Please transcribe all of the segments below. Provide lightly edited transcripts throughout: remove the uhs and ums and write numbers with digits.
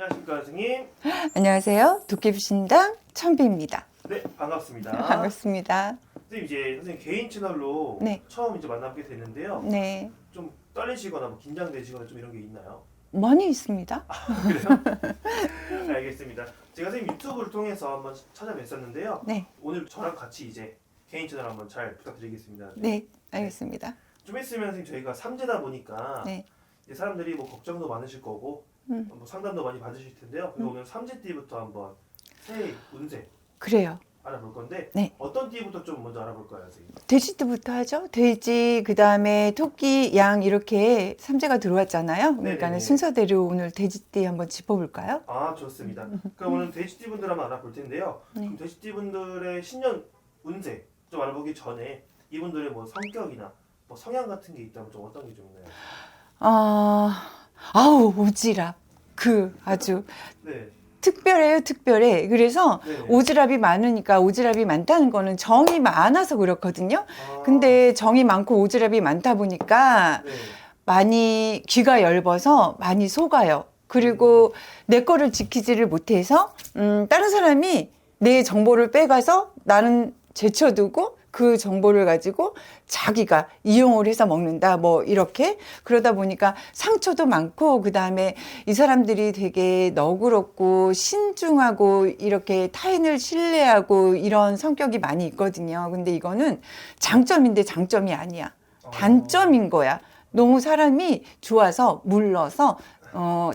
안녕하십니까 선생님. 안녕하세요. 도깨비신당 천비입니다. 네, 반갑습니다. 반갑습니다. 선생님 이제 선생님 개인 채널로 네. 처음 이제 만나게 됐는데요. 네, 좀 떨리시거나 뭐 긴장되시거나 좀 이런 게 있나요? 많이 있습니다. 그래요? 네, 알겠습니다. 제가 선생님 유튜브를 통해서 한번 찾아뵀었는데요. 네, 오늘 저랑 같이 이제 개인 채널 한번 잘 부탁드리겠습니다. 네, 알겠습니다. 좀 있으면 선생님 저희가 3제다 보니까 네, 이제 사람들이 뭐 걱정도 많으실 거고 뭐 상담도 많이 받으실 텐데요. 그래서 오늘 3제 띠부터 한번 새해 운세 그래요. 알아볼 건데 네. 어떤 띠부터 좀 먼저 알아볼까요, 선생님? 돼지띠부터 하죠. 돼지, 그 다음에 토끼, 양 이렇게 삼재가 들어왔잖아요. 그러니까 네네네. 순서대로 오늘 돼지띠 한번 짚어볼까요? 아, 좋습니다. 그럼 오늘 돼지띠 분들 한번 알아볼 텐데요. 네. 그럼 돼지띠 분들의 신년 운세 좀 알아보기 전에 이분들의 뭐 성격이나 뭐 성향 같은 게 있다면 좀 어떤 게 좀 있나요? 아우, 오지랖. 아주 네. 특별해요, 특별해. 그래서 네. 오지랖이 많으니까 오지랖이 많다는 거는 정이 많아서 그렇거든요. 아, 근데 정이 많고 오지랖이 많다 보니까 네. 많이 귀가 얇아서 많이 속아요. 그리고 내 거를 지키지를 못해서 다른 사람이 내 정보를 빼가서 나는 제쳐두고 그 정보를 가지고 자기가 이용을 해서 먹는다 뭐 이렇게 그러다 보니까 상처도 많고 그다음에 이 사람들이 되게 너그럽고 신중하고 이렇게 타인을 신뢰하고 이런 성격이 많이 있거든요. 근데 이거는 장점인데 장점이 아니야. 단점인 거야. 너무 사람이 좋아서 물러서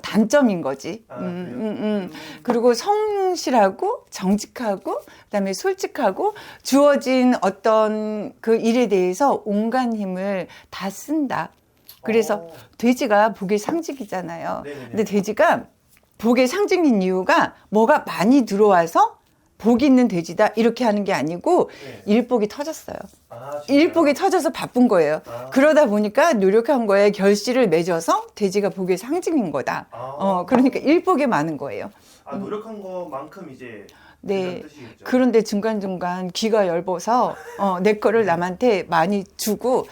단점인 거지. 아, 그래요? 그리고 성실하고 정직하고 그다음에 솔직하고 주어진 어떤 그 일에 대해서 온갖 힘을 다 쓴다. 그래서 어. 돼지가 복의 상징이잖아요. 네네네. 근데 돼지가 복의 상징인 이유가 뭐가 많이 들어와서 복이 있는 돼지다 이렇게 하는 게 아니고 네. 일복이 터졌어요. 아, 진짜요? 일복이 터져서 바쁜 거예요. 아. 그러다 보니까 노력한 거에 결실을 맺어서 돼지가 복의 상징인 거다. 아. 그러니까 일복이 많은 거예요. 아, 노력한 것만큼 이제 네. 그런 뜻이겠죠. 그런데 중간중간 귀가 얇아서 내 거를 남한테 많이 주고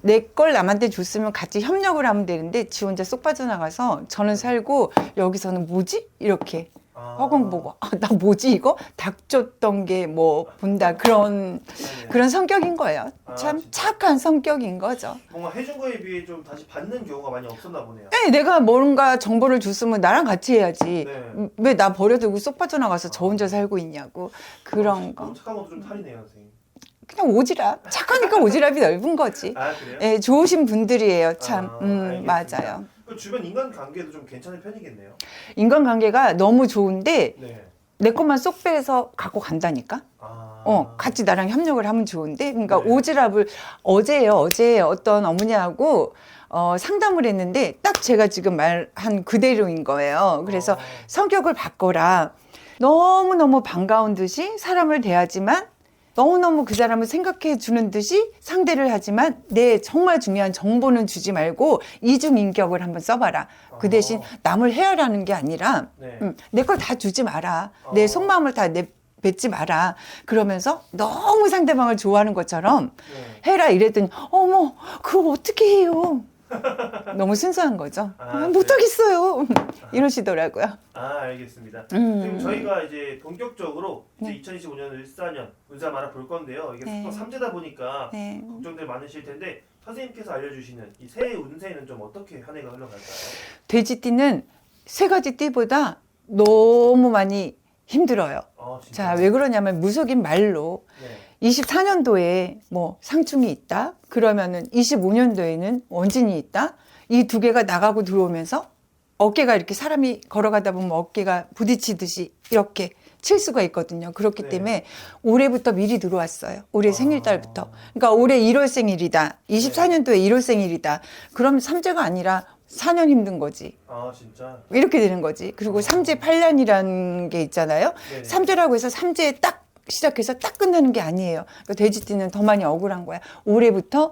내 걸 남한테 줬으면 같이 협력을 하면 되는데 지 혼자 쏙 빠져나가서 저는 살고 여기서는 뭐지? 이렇게 아. 허공 보고 나 뭐지 이거? 닭 줬던 게 뭐 본다 네네. 그런 성격인 거예요. 아, 참 진짜? 착한 성격인 거죠. 뭔가 해준 거에 비해 좀 다시 받는 경우가 많이 없었나 보네요. 네, 내가 뭔가 정보를 줬으면 나랑 같이 해야지. 네. 왜 나 버려두고 쏙 빠져나가서 저 혼자 살고 있냐고. 그런 거. 너무 착한 것도 좀 탈이네요, 선생님. 그냥 오지랖. 착하니까 오지랖이 넓은 거지. 아, 그래요? 예, 좋으신 분들이에요, 참. 아, 알겠습니다. 맞아요. 그 주변 인간 관계도 좀 괜찮은 편이겠네요. 인간관계가 너무 좋은데 네. 내 것만 쏙 빼서 갖고 간다니까? 아. 같이 나랑 협력을 하면 좋은데, 그러니까 네. 오지랖을 어제 어떤 어머니하고 상담을 했는데 딱 제가 지금 말한 그대로인 거예요. 그래서 아. 성격을 바꿔라. 너무너무 반가운 듯이 사람을 대하지만 너무너무 그 사람을 생각해 주는 듯이 상대를 하지만 내 정말 중요한 정보는 주지 말고 이중인격을 한번 써봐라. 그 대신 남을 헤아라는 게 아니라 네. 내 걸 다 주지 마라. 내 속마음을 다 뱉지 마라. 그러면서 너무 상대방을 좋아하는 것처럼 네. 해라 이랬더니 어머 그거 어떻게 해요. 너무 순수한 거죠. 아, 못하겠어요. 이러시더라고요. 아, 알겠습니다. 지금 저희가 이제 본격적으로 이제 2025년 을사년 운세 한번 알아볼 건데요. 이게 네. 또 3제다 보니까 네. 걱정들 많으실 텐데 선생님께서 알려주시는 이 새해 운세는 좀 어떻게 한 해가 흘러갈까요? 돼지띠는 세 가지 띠보다 너무 많이 힘들어요. 진짜. 자, 왜 그러냐면 무속인 말로 네. 24년도에 뭐 상충이 있다. 그러면은 25년도에는 원진이 있다. 이 두 개가 나가고 들어오면서 어깨가 이렇게 사람이 걸어가다 보면 어깨가 부딪히듯이 이렇게 칠 수가 있거든요. 그렇기 네. 때문에 올해부터 미리 들어왔어요. 올해 생일달부터. 그러니까 올해 1월 생일이다. 24년도에 1월 생일이다. 그럼 삼재가 아니라 4년 힘든 거지. 아, 진짜. 이렇게 되는 거지. 그리고 삼재 8년이라는 게 있잖아요. 네네. 삼재라고 해서 삼재에 딱 시작해서 딱 끝나는 게 아니에요. 그러니까 돼지띠는 더 많이 억울한 거야. 올해부터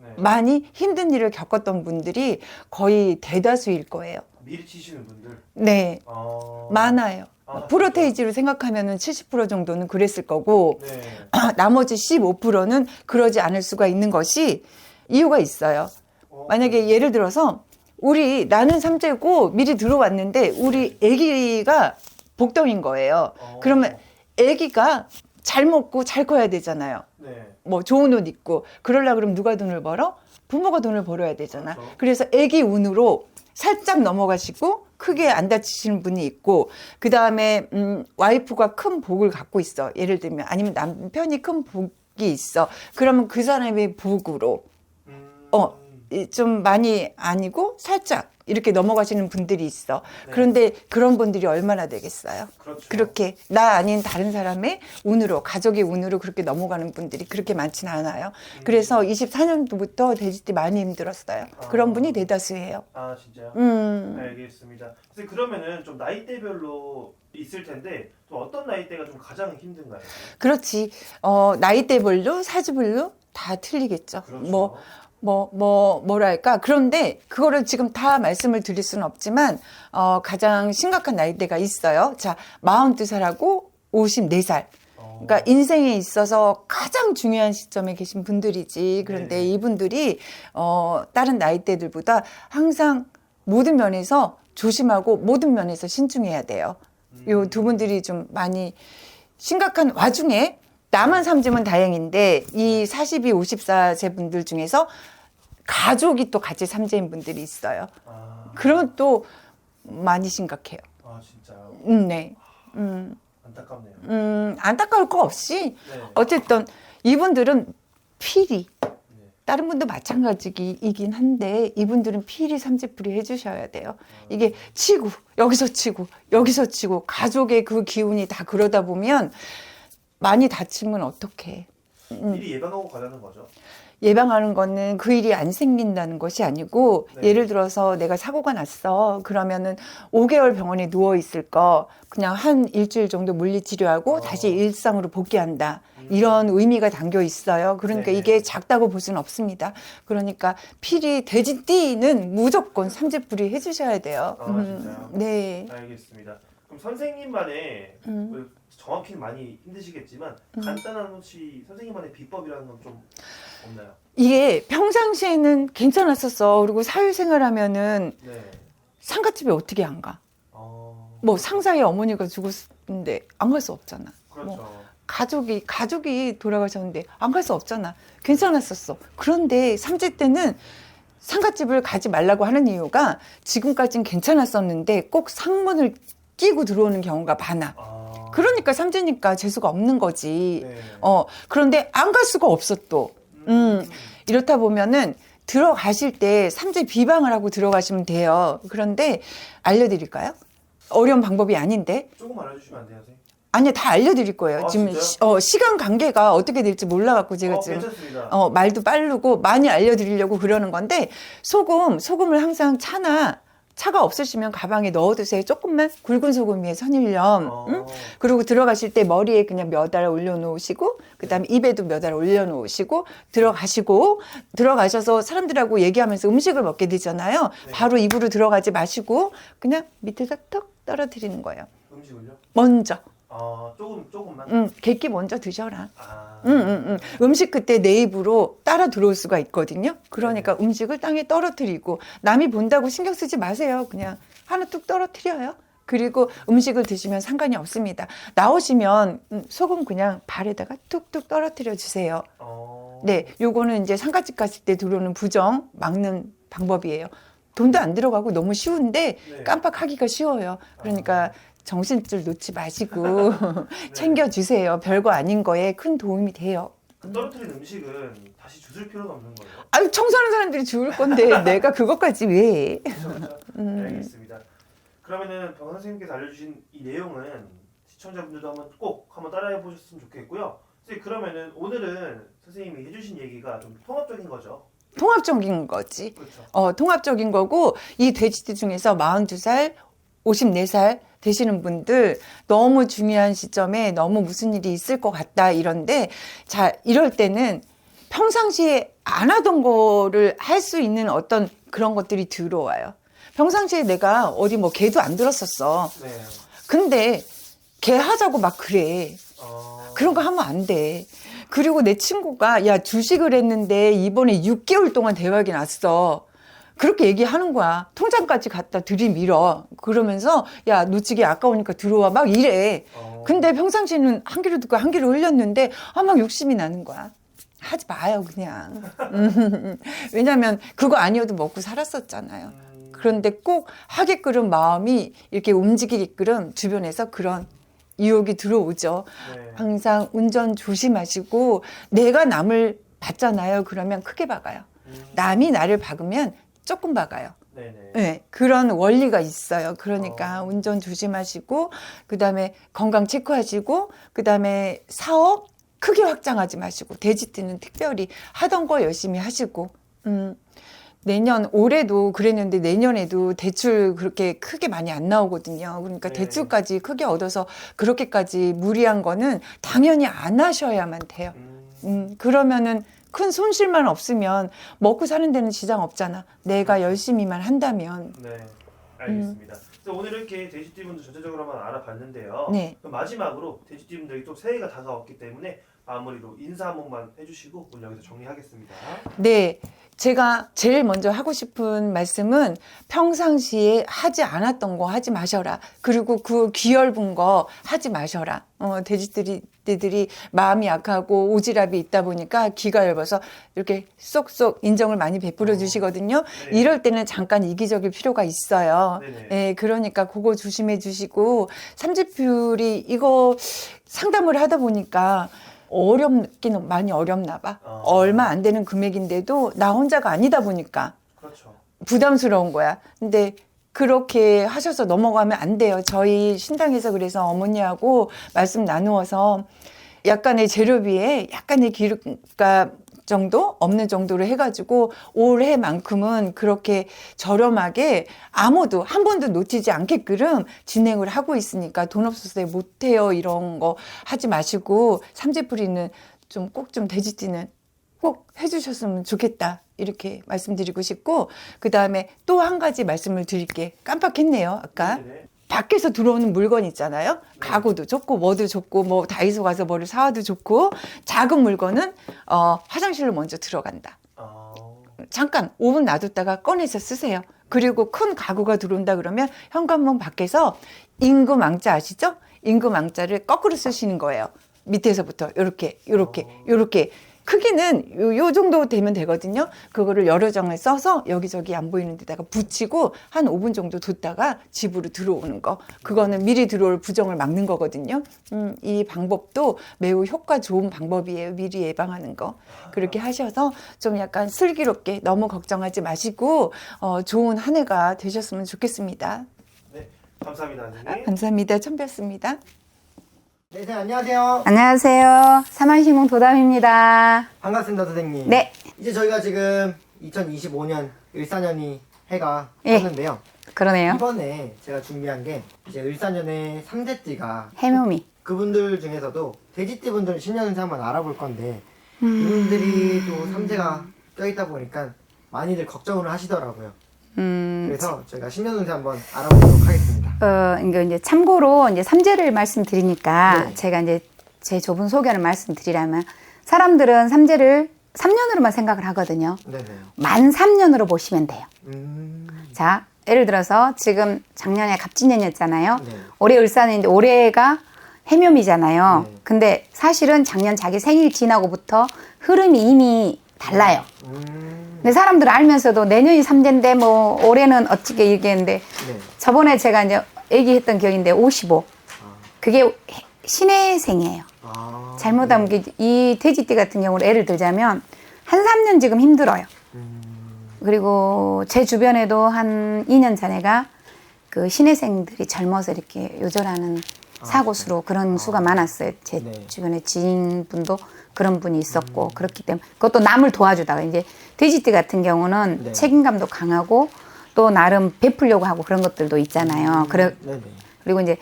네. 많이 힘든 일을 겪었던 분들이 거의 대다수일 거예요. 미리 치시는 분들. 네, 많아요. 아, 프로테이지로 생각하면은 70% 정도는 그랬을 거고, 네. 나머지 15%는 그러지 않을 수가 있는 것이 이유가 있어요. 만약에 예를 들어서 나는 삼재고 미리 들어왔는데 우리 아기가 복덩인 거예요. 그러면 아기가 잘 먹고 잘 커야 되잖아요. 네. 뭐 좋은 옷 입고 그러려고 그러면 누가 돈을 벌어? 부모가 돈을 벌어야 되잖아. 그렇죠. 그래서 아기 운으로 살짝 넘어가시고 크게 안 다치시는 분이 있고 그 다음에 와이프가 큰 복을 갖고 있어. 예를 들면 아니면 남편이 큰 복이 있어. 그러면 그 사람의 복으로 좀 많이 아니고 살짝 이렇게 넘어가시는 분들이 있어. 네. 그런데 그런 분들이 얼마나 되겠어요? 그렇죠. 그렇게 나 아닌 다른 사람의 운으로 가족의 운으로 그렇게 넘어가는 분들이 그렇게 많지는 않아요. 그래서 24년도부터 돼지띠 많이 힘들었어요. 그런 분이 대다수예요. 아 진짜요? 음. 알겠습니다. 선생님 그러면은 좀 나이대별로 있을 텐데 좀 어떤 나이대가 좀 가장 힘든가요? 그렇지. 나이대별로 사주별로 다 틀리겠죠. 그렇죠. 뭐랄까. 그런데 그거를 지금 다 말씀을 드릴 수는 없지만, 가장 심각한 나이대가 있어요. 자, 42살하고 54살. 그러니까 인생에 있어서 가장 중요한 시점에 계신 분들이지. 그런데 네네. 이분들이, 다른 나이대들보다 항상 모든 면에서 조심하고 모든 면에서 신중해야 돼요. 요 두 분들이 좀 많이 심각한 와중에 나만 삼지면 다행인데 이 42, 54세 분들 중에서 가족이 또 같이 삼재인 분들이 있어요. 그러면 또 많이 심각해요. 아 진짜요? 네. 안타깝네요. 안타까울 거 없이 네. 어쨌든 이분들은 필히 네. 다른 분도 마찬가지이긴 한데 이분들은 필히 삼재풀이 해주셔야 돼요. 이게 치고 여기서 치고 여기서 치고 가족의 그 기운이 다 그러다 보면 많이 다치면 어떡해. 미리 예방하고 가자는 거죠. 예방하는 거는 그 일이 안 생긴다는 것이 아니고 네. 예를 들어서 내가 사고가 났어. 그러면은 5개월 병원에 누워 있을 거 그냥 한 일주일 정도 물리치료하고 다시 일상으로 복귀한다. 이런 의미가 담겨 있어요. 그러니까 네네. 이게 작다고 볼 수는 없습니다. 그러니까 필히 돼지띠는 무조건 삼재풀이 해주셔야 돼요. 아, 진짜요? 네. 알겠습니다. 그럼 선생님만의 정확히는 많이 힘드시겠지만 간단한 혹시 선생님만의 비법이라는 건 좀 없나요? 이게 평상시에는 괜찮았었어. 그리고 사회생활하면은 네. 상가집에 어떻게 안 가? 어, 뭐 상사의 어머니가 죽었는데 안 갈 수 없잖아. 그렇죠. 뭐 가족이 돌아가셨는데 안 갈 수 없잖아. 괜찮았었어. 그런데 삼재 때는 상가집을 가지 말라고 하는 이유가 지금까지는 괜찮았었는데 꼭 상문을 끼고 들어오는 경우가 많아. 그러니까 삼재니까 재수가 없는 거지. 네. 그런데 안 갈 수가 없어 또. 이렇다 보면은 들어가실 때 삼재 비방을 하고 들어가시면 돼요. 그런데 알려드릴까요? 어려운 방법이 아닌데. 조금 알려주시면 안 돼요, 선생님? 아니요, 다 알려드릴 거예요. 아, 지금 진짜요? 시간 관계가 어떻게 될지 몰라갖고 제가 지금 괜찮습니다. 말도 빠르고 많이 알려드리려고 그러는 건데 소금을 항상 차가 없으시면 가방에 넣어두세요. 조금만 굵은 소금 위에 선일염. 그리고 들어가실 때 머리에 그냥 몇 알 올려놓으시고 그다음에 입에도 몇 알 올려놓으시고 들어가셔서 사람들하고 얘기하면서 음식을 먹게 되잖아요. 네. 바로 입으로 들어가지 마시고 그냥 밑에서 턱 떨어뜨리는 거예요. 음식을요? 먼저. 조금만? 객기 먼저 드셔라. 음식 그때 내 입으로 따라 들어올 수가 있거든요. 그러니까 음식을 땅에 떨어뜨리고 남이 본다고 신경 쓰지 마세요. 그냥 하나 뚝 떨어뜨려요. 그리고 음식을 드시면 상관이 없습니다. 나오시면 소금 그냥 발에다가 툭툭 떨어뜨려 주세요. 네, 요거는 이제 상가집 갔을 때 들어오는 부정 막는 방법이에요. 돈도 안 들어가고 너무 쉬운데 네. 깜빡하기가 쉬워요. 그러니까 정신줄 놓지 마시고 네. 챙겨주세요. 별거 아닌 거에 큰 도움이 돼요. 그 떨어뜨린 음식은 다시 주술 필요는 없는 거예요? 아유, 청소하는 사람들이 죽을 건데 내가 그것까지 왜 해? 그렇죠. 알겠습니다. 그러면은 병 선생님께서 알려주신 이 내용은 시청자분들도 한번 따라해 보셨으면 좋겠고요. 선생님 그러면은 오늘은 선생님이 해주신 얘기가 좀 통합적인 거죠? 통합적인 거지. 그렇죠. 통합적인 거고 이 돼지띠 중에서 42살, 54살 되시는 분들 너무 중요한 시점에 너무 무슨 일이 있을 것 같다 이런데 자 이럴 때는 평상시에 안 하던 거를 할 수 있는 어떤 그런 것들이 들어와요. 평상시에 내가 어디 뭐 개도 안 들었었어. 네. 근데 개 하자고 막 그래. 그런 거 하면 안 돼. 그리고 내 친구가 야 주식을 했는데 이번에 6개월 동안 대박이 났어. 그렇게 얘기하는 거야. 통장까지 갖다 들이밀어. 그러면서 야 놓치기 아까우니까 들어와 막 이래. 근데 평상시에는 한 귀로 듣고 한 귀로 흘렸는데 막 욕심이 나는 거야. 하지 마요 그냥. 왜냐면 그거 아니어도 먹고 살았었잖아요. 그런데 꼭 하게끔 마음이 이렇게 움직이게끔 주변에서 그런 유혹이 들어오죠. 네. 항상 운전 조심하시고 내가 남을 봤잖아요. 그러면 크게 박아요. 남이 나를 박으면 조금 박아요. 네네. 네, 그런 원리가 있어요. 그러니까 운전 조심하시고 그다음에 건강 체크하시고 그다음에 사업 크게 확장하지 마시고 돼지띠는 특별히 하던 거 열심히 하시고 내년 올해도 그랬는데 내년에도 대출 그렇게 크게 많이 안 나오거든요. 그러니까 네. 대출까지 크게 얻어서 그렇게까지 무리한 거는 당연히 안 하셔야만 돼요. 그러면은 큰 손실만 없으면 먹고 사는 데는 지장 없잖아. 내가 열심히만 한다면. 네, 알겠습니다. 그래서 오늘 이렇게 돼지띠분들 전체적으로 한번 알아봤는데요. 네. 그럼 마지막으로 돼지띠분들이 또 새해가 다가왔기 때문에 마무리로 인사 한 번만 해주시고 오늘 여기서 정리하겠습니다. 네. 제가 제일 먼저 하고 싶은 말씀은 평상시에 하지 않았던 거 하지 마셔라. 그리고 그 귀넓은 거 하지 마셔라. 돼지들이 마음이 약하고 오지랖이 있다 보니까 귀가 얇아서 이렇게 쏙쏙 인정을 많이 베풀어 주시거든요. 네. 이럴 때는 잠깐 이기적일 필요가 있어요. 네네. 네, 그러니까 그거 조심해 주시고 삼재풀이 이거 상담을 하다 보니까 어렵긴 많이 어렵나 봐. 얼마 안 되는 금액인데도 나 혼자가 아니다 보니까 그렇죠. 부담스러운 거야. 근데 그렇게 하셔서 넘어가면 안 돼요. 저희 신당에서 그래서 어머니하고 말씀 나누어서 약간의 재료비에 약간의 기름값 정도 없는 정도로 해가지고 올해만큼은 그렇게 저렴하게 아무도 한 번도 놓치지 않게끔 진행을 하고 있으니까 돈 없어서 못해요 이런 거 하지 마시고 삼재풀이는 좀 꼭 좀 돼지띠는 꼭 해주셨으면 좋겠다 이렇게 말씀드리고 싶고 그 다음에 또 한 가지 말씀을 드릴게 깜빡했네요 아까. 네네. 밖에서 들어오는 물건 있잖아요. 가구도 좋고 뭐도 좋고 뭐 다이소 가서 뭐를 사와도 좋고 작은 물건은 화장실로 먼저 들어간다. 잠깐 5분 놔뒀다가 꺼내서 쓰세요. 그리고 큰 가구가 들어온다 그러면 현관문 밖에서 임금왕자 아시죠? 임금왕자를 거꾸로 쓰시는 거예요. 밑에서부터 요렇게 크기는 요 정도 되면 되거든요. 그거를 여러 장을 써서 여기저기 안 보이는 데다가 붙이고 한 5분 정도 뒀다가 집으로 들어오는 거. 그거는 미리 들어올 부정을 막는 거거든요. 이 방법도 매우 효과 좋은 방법이에요. 미리 예방하는 거. 그렇게 하셔서 좀 약간 슬기롭게 너무 걱정하지 마시고 좋은 한 해가 되셨으면 좋겠습니다. 네, 감사합니다, 선생님. 감사합니다. 처음 뵙습니다. 네, 선생님 안녕하세요. 안녕하세요. 사만시몽 도담입니다. 반갑습니다, 선생님. 네. 이제 저희가 지금 2025년 을사년이 해가 예. 떴는데요. 그러네요. 이번에 제가 준비한 게 이제 을사년의 삼재띠가 해묘미. 그분들 중에서도 돼지띠 분들 신년운세 한번 알아볼 건데 이분들이 또 삼재가 껴있다 보니까 많이들 걱정을 하시더라고요. 그래서 저희가 신년운세 한번 알아보도록 하겠습니다. 이제 참고로 이제 삼재를 말씀드리니까 네. 제가 이제 제 좁은 소견을 말씀드리라면 사람들은 삼재를 3년으로만 생각을 하거든요. 네네. 만 3년으로 보시면 돼요. 자, 자, 예를 들어서 지금 작년에 갑진년이었잖아요. 네. 올해 을사년인데 올해가 해묘미잖아요. 네. 근데 사실은 작년 자기 생일 지나고부터 흐름이 이미 달라요. 근데 사람들 알면서도 내년이 삼재인데 뭐 올해는 어찌게 얘기했는데 네. 저번에 제가 이제 얘기했던 기억인데 55. 그게 신의 생이에요. 잘못하면 이 돼지띠 같은 경우로 예를 들자면 한 3년 지금 힘들어요. 그리고 제 주변에도 한 2년 전에가 그 신혜생들이 젊어서 이렇게 요절하는 사고수로 그런 수가 많았어요. 제 네. 주변에 지인분도 그런 분이 있었고 그렇기 때문에 그것도 남을 도와주다가 이제 돼지띠 같은 경우는 네. 책임감도 강하고 또 나름 베풀려고 하고 그런 것들도 있잖아요. 네네. 그리고 이제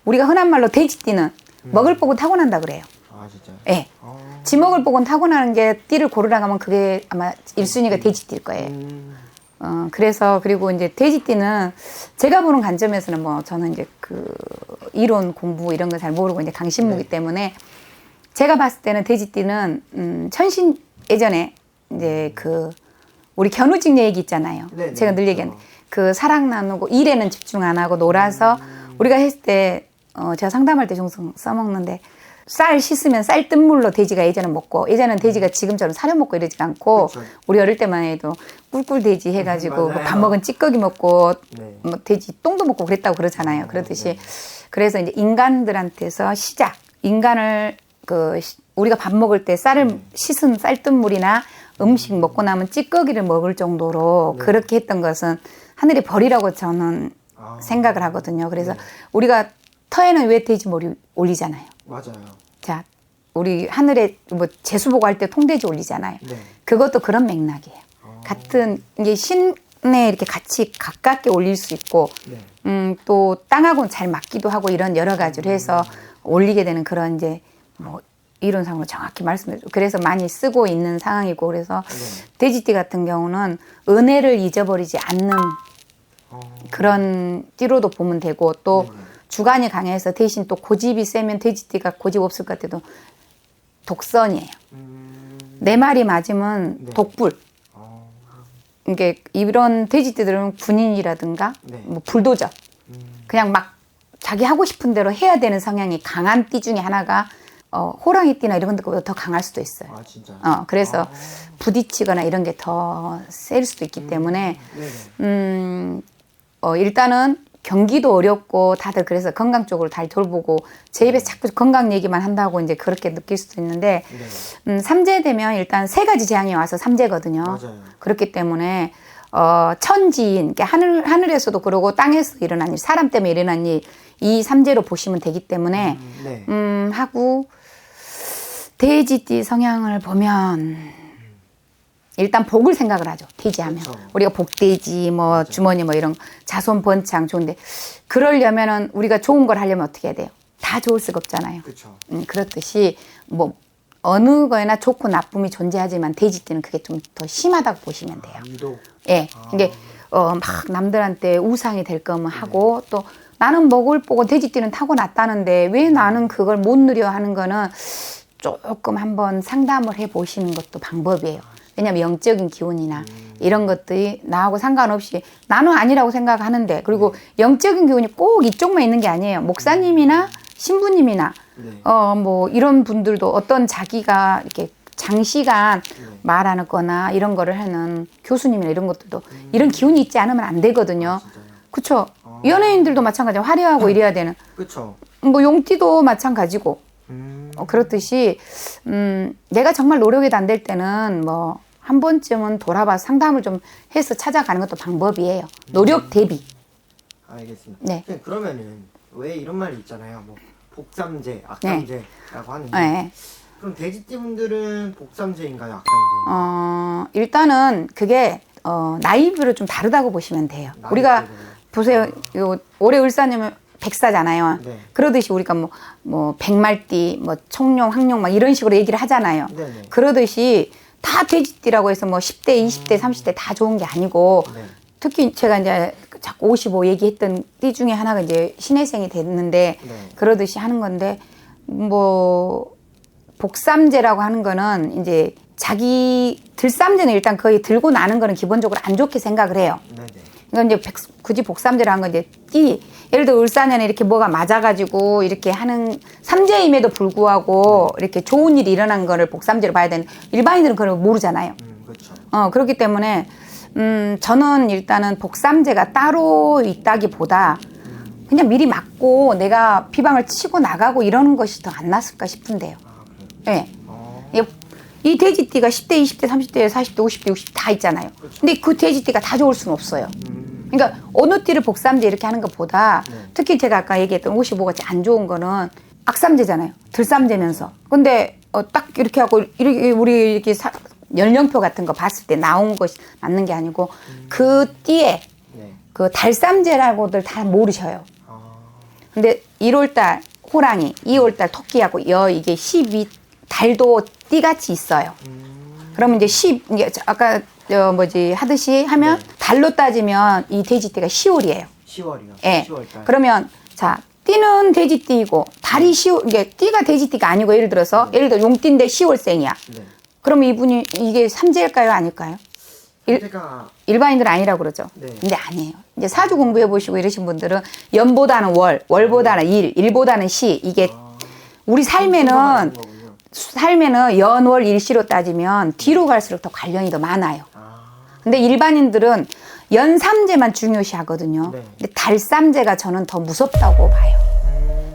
우리가 흔한 말로 돼지띠는 먹을 복은 타고난다 그래요. 아, 진짜요? 예. 네. 지먹을 복은 타고나는 게 띠를 고르라고 하면 그게 아마 1순위가 돼지띠일 거예요. 그래서 그리고 이제 돼지띠는 제가 보는 관점에서는 뭐 저는 이제 그 이론 공부 이런 거 잘 모르고 이제 강신무기 네. 때문에 제가 봤을 때는 돼지띠는 천신 예전에 이제 그 우리 견우직 얘기 있잖아요. 네네. 제가 늘 얘기하는 그 사랑 나누고 일에는 집중 안 하고 놀아서 우리가 했을 때 제가 상담할 때 종종 써먹는데 쌀 씻으면 쌀 뜬물로 돼지가 예전에 먹고 예전에는 돼지가 지금처럼 사료 먹고 이러지 않고 그쵸. 우리 어릴 때만 해도 꿀꿀 돼지 해가지고 맞아요. 밥 먹은 찌꺼기 먹고 네. 뭐 돼지 똥도 먹고 그랬다고 그러잖아요. 그러듯이 그래서 이제 인간들한테서 시작 인간을 우리가 밥 먹을 때 쌀을 씻은 쌀뜨물이나 음식 먹고 나면 찌꺼기를 먹을 정도로 네. 그렇게 했던 것은 하늘의 벌이라고 저는 생각을 하거든요. 그래서 우리가 터에는 왜 돼지 머리 올리잖아요. 맞아요. 자, 우리 하늘에 뭐 재수 보고 할 때 통돼지 올리잖아요. 네. 그것도 그런 맥락이에요. 같은 이게 신에 이렇게 같이 가깝게 올릴 수 있고, 네. 또 땅하고는 잘 맞기도 하고 이런 여러 가지로 해서 올리게 되는 그런 이제 뭐 이론상으로 정확히 말씀드리죠. 그래서 많이 쓰고 있는 상황이고 그래서 돼지띠 같은 경우는 은혜를 잊어버리지 않는 그런 띠로도 보면 되고 또 주관이 강해서 대신 또 고집이 세면 돼지띠가 고집 없을 것 같아도 독선이에요. 내 말이 맞으면 네. 독불. 이게 이런 돼지띠들은 군인이라든가 네. 뭐 불도저. 그냥 막 자기 하고 싶은 대로 해야 되는 성향이 강한 띠 중에 하나가 호랑이띠나 이런 것보다 더 강할 수도 있어요. 아 진짜. 그래서 부딪히거나 이런 게 더 셀 수도 있기 때문에 네네. 일단은 경기도 어렵고 다들 그래서 건강 쪽으로 잘 돌보고 제 입에서 자꾸 건강 얘기만 한다고 이제 그렇게 느낄 수도 있는데 네. 삼재 되면 일단 세 가지 재앙이 와서 삼재거든요. 맞아요. 그렇기 때문에 천지인 그러니까 하늘에서도 그러고 땅에서 일어난 일, 사람 때문에 일어난 일 이 삼재로 보시면 되기 때문에 네. 하고 돼지띠 성향을 보면 일단 복을 생각을 하죠. 돼지하면 그쵸. 우리가 복돼지 뭐 주머니 뭐 이런 자손 번창 좋은데 그러려면은 우리가 좋은 걸 하려면 어떻게 해야 돼요? 다 좋을 수가 없잖아요. 그렇죠. 그렇듯이 뭐 어느 거에나 좋고 나쁨이 존재하지만 돼지띠는 그게 좀 더 심하다고 보시면 돼요. 이도. 예, 이게 막 남들한테 우상이 될 거면 하고 또 나는 먹을 보고 돼지띠는 타고났다는데 왜 나는 그걸 못 누려 하는 거는 조금 한번 상담을 해 보시는 것도 방법이에요. 왜냐하면 영적인 기운이나 이런 것들이 나하고 상관없이 나는 아니라고 생각하는데 그리고 영적인 기운이 꼭 이쪽만 있는 게 아니에요. 목사님이나 신부님이나 네. 뭐 이런 분들도 어떤 자기가 이렇게 장시간 말하는 거나 이런 거를 하는 교수님이나 이런 것들도 이런 기운이 있지 않으면 안 되거든요. 그쵸? 연예인들도 마찬가지로 화려하고 이래야 되는. 그렇죠. 뭐 용띠도 마찬가지고. 그렇듯이 내가 정말 노력이 안 될 때는 뭐 한 번쯤은 돌아봐 상담을 좀 해서 찾아가는 것도 방법이에요. 노력 대비. 알겠습니다. 네. 선생님, 그러면은 왜 이런 말이 있잖아요. 뭐 복삼재, 악삼재라고 하는데 네. 그럼 돼지띠 분들은 복삼재인가요, 악삼재? 일단은 그게 나이별로 좀 다르다고 보시면 돼요. 우리가 보세요. 요 올해 을사님은 백사잖아요. 네. 그러듯이 우리가 뭐 백말띠, 뭐 청룡, 황룡 막 이런 식으로 얘기를 하잖아요. 네네. 그러듯이 다 돼지띠라고 해서 뭐 10대, 20대, 30대 다 좋은 게 아니고 네. 특히 제가 이제 자꾸 55 얘기했던 띠 중에 하나가 이제 신해생이 됐는데 네. 그러듯이 하는 건데 뭐 복삼재라고 하는 거는 이제 자기 들삼재는 일단 거의 들고 나는 거는 기본적으로 안 좋게 생각을 해요. 네네. 그러니까 이제 굳이 복삼재라는 건 이제 띠 예를 들어 을사년에 이렇게 뭐가 맞아가지고 이렇게 하는 삼재임에도 불구하고 이렇게 좋은 일이 일어난 거를 복삼재로 봐야 되는 일반인들은 그걸 모르잖아요. 그렇죠. 그렇기 때문에 저는 일단은 복삼재가 따로 있다기보다 그냥 미리 맞고 내가 비방을 치고 나가고 이러는 것이 더 안 낫을까 싶은데요. 예. 이 돼지띠가 10대, 20대, 30대, 40대, 50대, 60대 다 있잖아요. 근데 그 돼지띠가 다 좋을 수는 없어요. 그러니까 어느 띠를 복삼재 이렇게 하는 것보다 특히 제가 아까 얘기했던 55같이 안 좋은 거는 악삼재잖아요. 들삼재면서. 근데 딱 이렇게 하고 이렇게 우리 이렇게 연령표 같은 거 봤을 때 나온 것이 맞는 게 아니고 그 띠에 그 달삼재라고들 다 모르셔요. 근데 1월달 호랑이, 2월달 토끼하고 이게 12 달도 띠같이 있어요. 그러면 이제 이게 아까 하듯이 하면 달로 따지면 이 돼지띠가 10월이에요. 10월이요. 예. 10월달. 그러면 자 띠는 돼지띠이고 달이 10월 이게 띠가 돼지띠가 아니고 예를 들어 용띠인데 10월생이야. 네. 그러면 이분이 이게 삼재일까요, 아닐까요? 제가 일반인들은 아니라고 그러죠. 네. 근데 아니에요. 이제 사주 공부해 보시고 이러신 분들은 연보다는 월, 월보다는 일, 일보다는 시. 이게 우리 삶에는 연월 일시로 따지면 뒤로 갈수록 더 관련이 더 많아요. 근데 일반인들은 연삼재만 중요시 하거든요. 네. 근데 달삼재가 저는 더 무섭다고 봐요.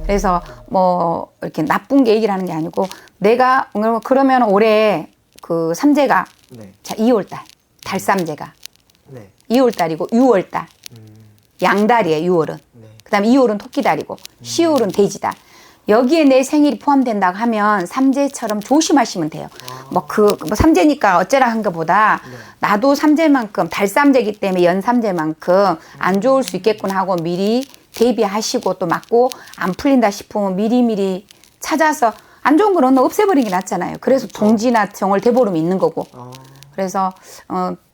그래서 뭐 이렇게 나쁜 게 얘기를 하는 게 아니고 내가 그러면 올해 그 삼재가 네. 자 2월달 달삼재가 네. 2월달이고 6월달 양달이에요. 6월은. 네. 그다음에 2월은 토끼달이고 10월은 돼지달. 여기에 내 생일이 포함된다고 하면 삼재처럼 조심하시면 돼요. 뭐 삼재니까 어쩌라 한 것보다 나도 삼재만큼 달삼재이기 때문에 연삼재만큼 안 좋을 수 있겠구나 하고 미리 대비하시고 또 맞고 안 풀린다 싶으면 미리미리 찾아서 안 좋은 거는 없애버리는 게 낫잖아요. 그래서 동지나 정월 대보름이 있는 거고. 그래서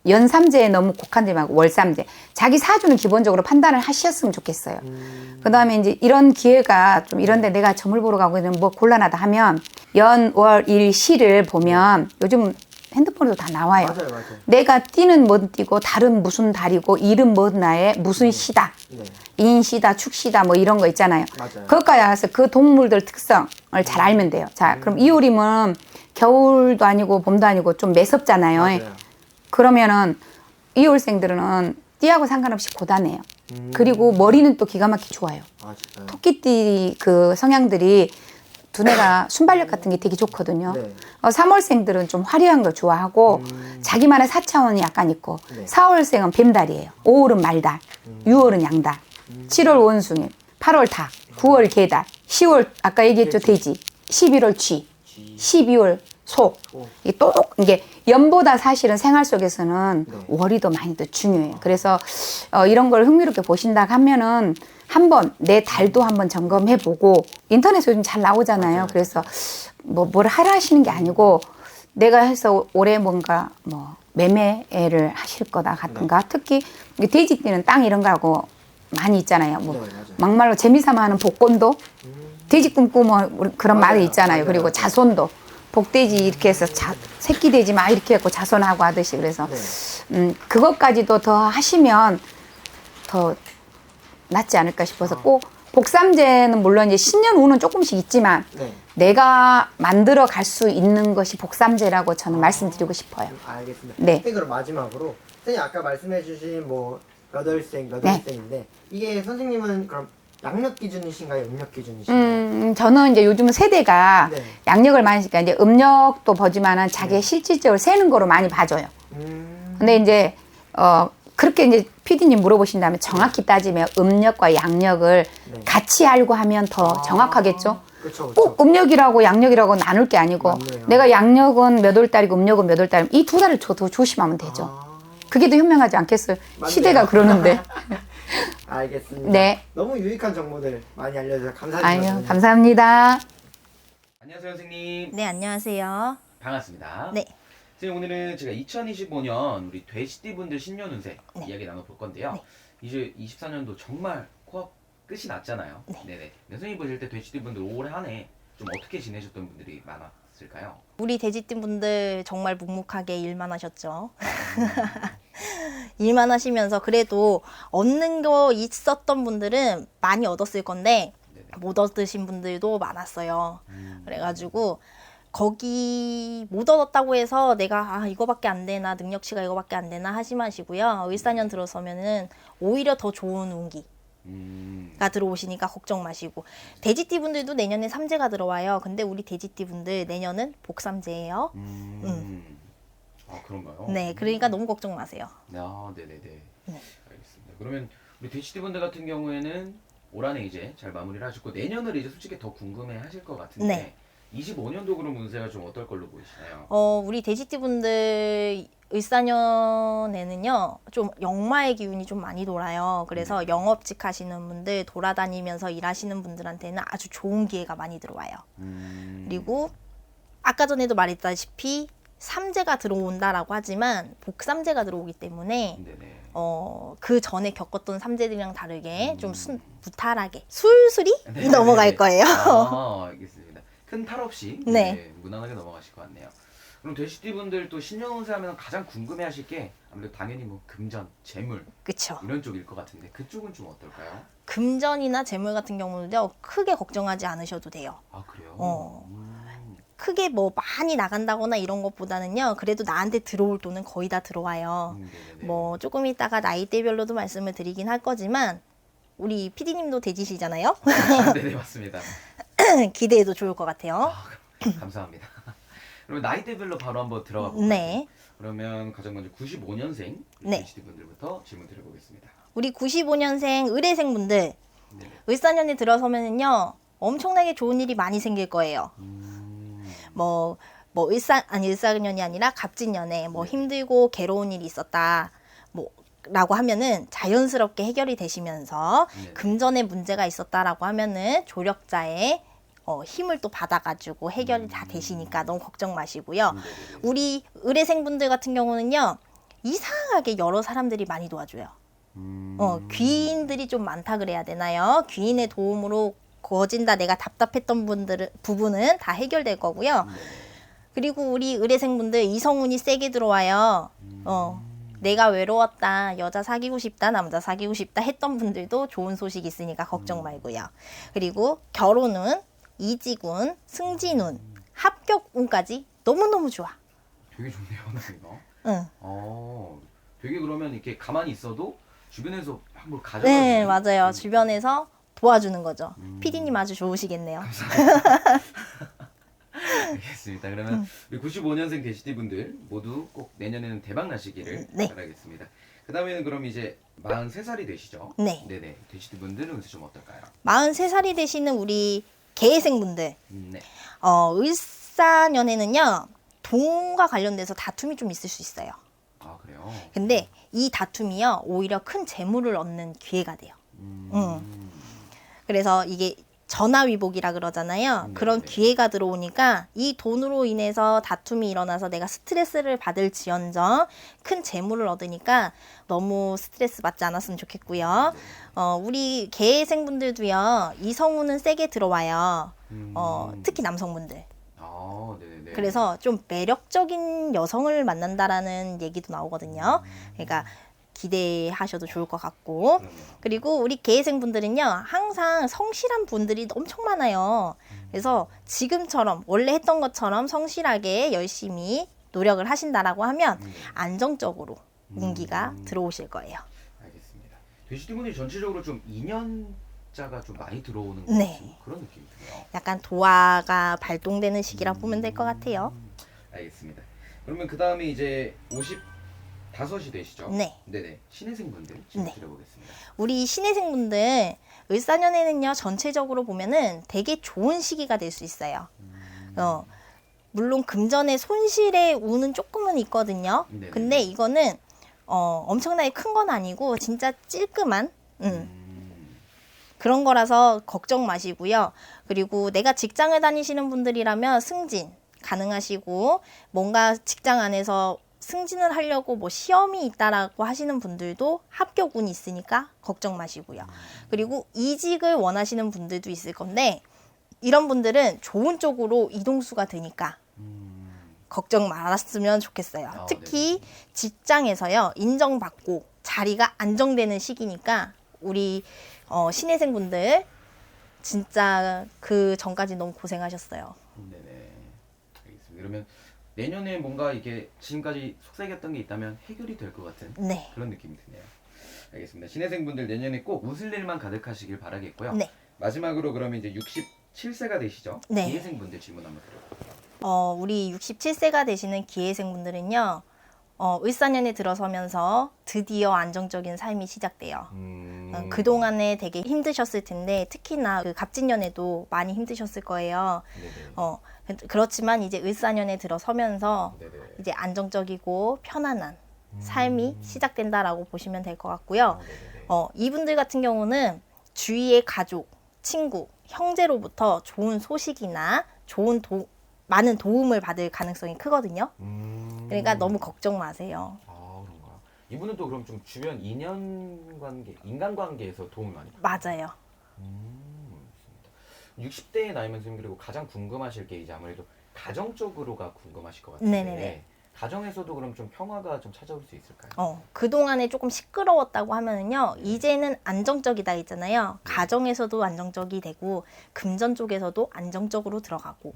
연삼재에 너무 국한되지 말고 월삼재. 자기 사주는 기본적으로 판단을 하셨으면 좋겠어요. 그다음에 이제 이런 기회가 좀 이런데 내가 점을 보러 가고 있는 뭐 곤란하다 하면 연, 월, 일, 시를 보면 요즘 핸드폰에도 다 나와요. 맞아요, 맞아요. 내가 띠는 뭔 띠고 달은 무슨 달이고 일은 뭔 나에 무슨 시다. 네. 인시다, 축시다 뭐 이런 거 있잖아요. 맞아요. 그것까지 알아서 그 동물들 특성을 잘 알면 돼요. 자, 그럼 이월이면 겨울도 아니고 봄도 아니고 좀 매섭잖아요. 맞아요. 그러면은 이월생들은 띠하고 상관없이 고단해요. 그리고 머리는 또 기가 막히게 좋아요. 아, 진짜요? 토끼띠 그 성향들이 두뇌가 순발력 같은 게 되게 좋거든요. 네. 3월생들은 좀 화려한 걸 좋아하고 자기만의 4차원이 약간 있고 네. 4월생은 뱀달이에요. 5월은 말달, 6월은 양달, 7월 원숭이, 8월 닭, 9월 개달, 10월 아까 얘기했죠 돼지, 11월 쥐, 12월 소. 이게 연보다 사실은 생활 속에서는 네. 월이 더 많이 더 중요해요. 그래서 이런 걸 흥미롭게 보신다 하면은 한번 내 달도 한번 점검해 보고 인터넷에 요즘 잘 나오잖아요. 맞아요. 그래서 뭘 하라 하시는 게 아니고 내가 해서 올해 뭔가 뭐 매매를 하실 거다 같은가. 특히 돼지띠는 땅 이런 거하고 많이 있잖아요. 뭐 네, 맞아요. 막말로 재미삼아 하는 복권도 돼지 꿈꾸면 그런 맞아요. 말이 있잖아요. 맞아요. 그리고 자손도 복돼지 이렇게 해서 새끼 돼지 막 이렇게 해서 자손하고 하듯이 그래서 네. 그것까지도 더 하시면 더 낫지 않을까 싶어서 꼭 복삼재는 물론 이제 신년 운은 조금씩 있지만 네. 내가 만들어 갈 수 있는 것이 복삼재라고 저는 말씀드리고 싶어요. 알겠습니다. 네. 선생님 그럼 마지막으로 선생님 아까 말씀해주신 뭐 여덟생인데 이게 선생님은 그럼 양력 기준이신가요? 음력 기준이신가요? 저는 이제 요즘은 세대가 네. 양력을 많이 쓰니까 이제 음력도 보지만은 자기 실질적으로 세는 거로 많이 봐줘요. 근데 이제 그렇게 이제 PD님 물어보신다면 정확히 따지면 음력과 양력을 네. 같이 알고 하면 더 정확하겠죠. 그렇죠. 꼭 음력이라고 양력이라고 나눌 게 아니고 맞네요. 내가 양력은 몇 월 달이고 음력은 몇 월 달이면 이 두 달을 더 조심하면 되죠. 그게 더 현명하지 않겠어요? 맞네요. 시대가 그러는데. 알겠습니다. 네. 너무 유익한 정보들 많이 알려주셔서 아유, 감사드립니다. 감사합니다. 안녕하세요, 선생님. 네, 안녕하세요. 반갑습니다. 네. 선생님, 오늘은 제가 2025년 우리 돼지띠 분들 신년 운세 네. 이야기 나눠볼 건데요. 네. 이제 24년도 정말 코앞 끝이 났잖아요. 네. 네네. 선생님 보실 때 돼지띠 분들 올 한 해 좀 어떻게 지내셨던 분들이 많았을까요? 우리 돼지띠 분들 정말 묵묵하게 일만 하셨죠. 일만 하시면서 그래도 얻는 거 있었던 분들은 많이 얻었을 건데 네네. 못 얻으신 분들도 많았어요. 그래가지고 거기 못 얻었다고 해서 내가 이거밖에 안 되나 능력치가 이거밖에 안 되나 하지 마시고요. 을사년 들어서면은 오히려 더 좋은 운기 가 들어오시니까 걱정 마시고 돼지띠 분들도 내년에 삼재가 들어와요. 근데 우리 돼지띠 분들 내년은 복삼재예요. 아, 그런가요? 네, 그러니까 너무 걱정 마세요. 아, 네네네. 네. 알겠습니다. 그러면 우리 돼지띠 분들 같은 경우에는 올 한 해 이제 잘 마무리를 하셨고 내년을 이제 솔직히 더 궁금해 하실 것 같은데 네. 25년도 그럼 운세가 좀 어떨 걸로 보이시나요? 우리 돼지띠 분들 을사년에는요 좀 역마의 기운이 좀 많이 돌아요. 그래서 영업직 하시는 분들 돌아다니면서 일하시는 분들한테는 아주 좋은 기회가 많이 들어와요. 그리고 아까 전에도 말했다시피 삼재가 들어온다라고 하지만 복삼재가 들어오기 때문에 네네. 그 전에 겪었던 삼재들이랑 다르게 좀 무탈하게 술술이 넘어갈 거예요. 아, 알겠습니다. 큰 탈 없이 네. 네, 무난하게 넘어가실 것 같네요. 그럼 돼지띠 분들 또 신년운세 하면 가장 궁금해하실 게 아무래도 당연히 뭐 금전, 재물 그쵸. 이런 쪽일 것 같은데 그쪽은 좀 어떨까요? 금전이나 재물 같은 경우는요, 크게 걱정하지 않으셔도 돼요. 아 그래요? 크게 뭐 많이 나간다거나 이런 것보다는요, 그래도 나한테 들어올 돈은 거의 다 들어와요. 네네네. 뭐 조금 이따가 나이대별로도 말씀을 드리긴 할 거지만 우리 PD님도 돼지시잖아요. 네네 맞습니다. 기대해도 좋을 것 같아요. 감사합니다. 그러면 나이대별로 바로 한번 들어가 볼까요? 네. 그러면 가장 먼저 95년생 네. 돼지띠 분들부터 질문 드려보겠습니다. 우리 95년생 의뢰생 분들 네네. 을사년에 들어서면은요, 엄청나게 좋은 일이 많이 생길 거예요. 뭐 을사년이 아니라 갑진년에 뭐 네. 힘들고 괴로운 일이 있었다. 뭐 라고 하면은 자연스럽게 해결이 되시면서 네네. 금전에 문제가 있었다라고 하면은 조력자의 힘을 또 받아가지고 해결이 다 되시니까 너무 걱정 마시고요. 네네네. 우리 의뢰생분들 같은 경우는요, 이상하게 여러 사람들이 많이 도와줘요. 귀인들이 좀 많다 그래야 되나요? 귀인의 도움으로 거진다 내가 답답했던 부분은 다 해결될 거고요. 그리고 우리 의뢰생분들 이성운이 세게 들어와요. 내가 외로웠다, 여자 사귀고 싶다, 남자 사귀고 싶다 했던 분들도 좋은 소식 있으니까 걱정 말고요. 그리고 결혼운, 이직운, 승진운, 합격운까지 너무너무 좋아. 되게 좋네요, 이거. 응. 되게 그러면 이렇게 가만히 있어도 주변에서 뭘 가져가. 네, 맞아요. 주변에서 도와주는 거죠. PD님 아주 좋으시겠네요. 알겠습니다. 그러면 우리 95년생 돼지띠 분들 모두 꼭 내년에는 대박 나시기를 네. 바라겠습니다. 그 다음에는 그럼 이제 43살이 되시죠? 네. 네네. 돼지띠 분들은 운세 좀 어떨까요? 43살이 되시는 우리 개해생분들, 네. 을사년에는요, 돈과 관련돼서 다툼이 좀 있을 수 있어요. 아 그래요? 근데 이 다툼이요, 오히려 큰 재물을 얻는 기회가 돼요. 그래서 이게 전화위복이라 그러잖아요. 그런 네네. 기회가 들어오니까 이 돈으로 인해서 다툼이 일어나서 내가 스트레스를 받을지언정 큰 재물을 얻으니까 너무 스트레스 받지 않았으면 좋겠고요. 우리 개생분들도요, 이성운은 세게 들어와요. 특히 남성분들. 아 네네. 그래서 좀 매력적인 여성을 만난다라는 얘기도 나오거든요. 그러니까 기대하셔도 좋을 것 같고. 그리고 우리 개생분들은요, 항상 성실한 분들이 엄청 많아요. 그래서 지금처럼 원래 했던 것처럼 성실하게 열심히 노력을 하신다라고 하면 안정적으로 운기가 들어오실 거예요. 알겠습니다. 돼지띠 분들이 전체적으로 좀 2년자가 좀 많이 들어오는 것 네. 같은 그런 느낌이 드네요. 약간 도화가 발동되는 시기라 보면 될 것 같아요. 알겠습니다. 그러면 그 다음에 이제 55이 되시죠? 네. 네네. 신혜생 분들 질문 네. 드려보겠습니다. 우리 신혜생분들 을사년에는요, 전체적으로 보면은 되게 좋은 시기가 될 수 있어요. 물론 금전의 손실의 운은 조금은 있거든요. 네네. 근데 이거는 엄청나게 큰 건 아니고 진짜 찔끔한 그런 거라서 걱정 마시고요. 그리고 내가 직장을 다니시는 분들이라면 승진 가능하시고, 뭔가 직장 안에서 승진을 하려고 뭐 시험이 있다라고 하시는 분들도 합격운이 있으니까 걱정 마시고요. 그리고 이직을 원하시는 분들도 있을 건데, 이런 분들은 좋은 쪽으로 이동수가 되니까 걱정 말았으면 좋겠어요. 아, 특히 직장에서요, 인정받고 자리가 안정되는 시기니까 우리 신혜생분들 진짜 그 전까지 너무 고생하셨어요. 네네. 알겠습니다. 그러면 내년에 뭔가 이게 지금까지 속삭였던 게 있다면 해결이 될 것 같은 네. 그런 느낌이 드네요. 알겠습니다. 신혜생 분들 내년에 꼭 웃을 일만 가득하시길 바라겠고요. 네. 마지막으로 그러면 이제 67세가 되시죠? 네. 이혜생 분들 질문 한번 드려볼게요. 우리 67세가 되시는 기회생분들은요, 을사년에 들어서면서 드디어 안정적인 삶이 시작돼요. 그동안에 되게 힘드셨을 텐데, 특히나 그 갑진년에도 많이 힘드셨을 거예요. 네네. 그렇지만 이제 을사년에 들어서면서 네네. 이제 안정적이고 편안한 삶이 시작된다라고 보시면 될 것 같고요. 네네네. 이분들 같은 경우는 주위의 가족, 친구, 형제로부터 좋은 소식이나 많은 도움을 받을 가능성이 크거든요. 그러니까 너무 걱정 마세요. 아 그런가요? 이분은 또 그럼 좀 주변 인연관계, 인간관계에서 도움을 많이 맞아요. 60대의 나이면 선생님, 그리고 가장 궁금하실 게 이제 아무래도 가정 쪽으로가 궁금하실 것 같은데 네네네. 가정에서도 그럼 좀 평화가 좀 찾아올 수 있을까요? 그동안에 조금 시끄러웠다고 하면은요, 이제는 안정적이다 있잖아요. 가정에서도 안정적이 되고, 금전 쪽에서도 안정적으로 들어가고,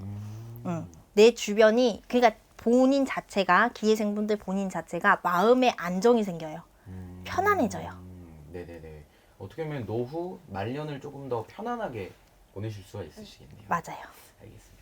내 주변이, 그러니까 본인 자체가, 기회생분들 본인 자체가 마음에 안정이 생겨요. 편안해져요. 네네네. 어떻게 보면 노후, 말년을 조금 더 편안하게 보내실 수가 있으시겠네요. 맞아요. 알겠습니다.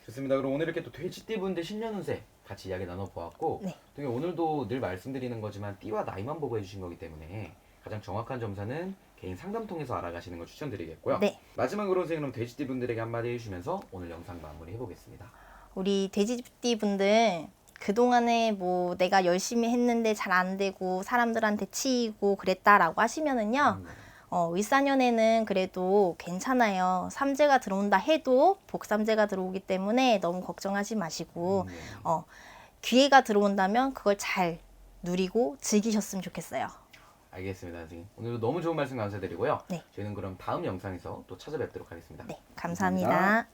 좋습니다. 그럼 오늘 이렇게 또 돼지띠분들 신년운세 같이 이야기 나눠보았고 네. 되게 오늘도 늘 말씀드리는 거지만 띠와 나이만 보고 해주신 거기 때문에 가장 정확한 점사는 개인 상담 통해서 알아가시는 걸 추천드리겠고요. 네. 마지막으로 선생님 그럼 돼지띠분들에게 한마디 해주시면서 오늘 영상 마무리 해보겠습니다. 우리 돼지띠 분들 그동안에 뭐 내가 열심히 했는데 잘 안 되고 사람들한테 치이고 그랬다라고 하시면은요. 을사년에는 그래도 괜찮아요. 삼재가 들어온다 해도 복삼재가 들어오기 때문에 너무 걱정하지 마시고 기회가 들어온다면 그걸 잘 누리고 즐기셨으면 좋겠어요. 알겠습니다, 선생님. 오늘도 너무 좋은 말씀 감사드리고요. 네. 저희는 그럼 다음 영상에서 또 찾아뵙도록 하겠습니다. 네, 감사합니다.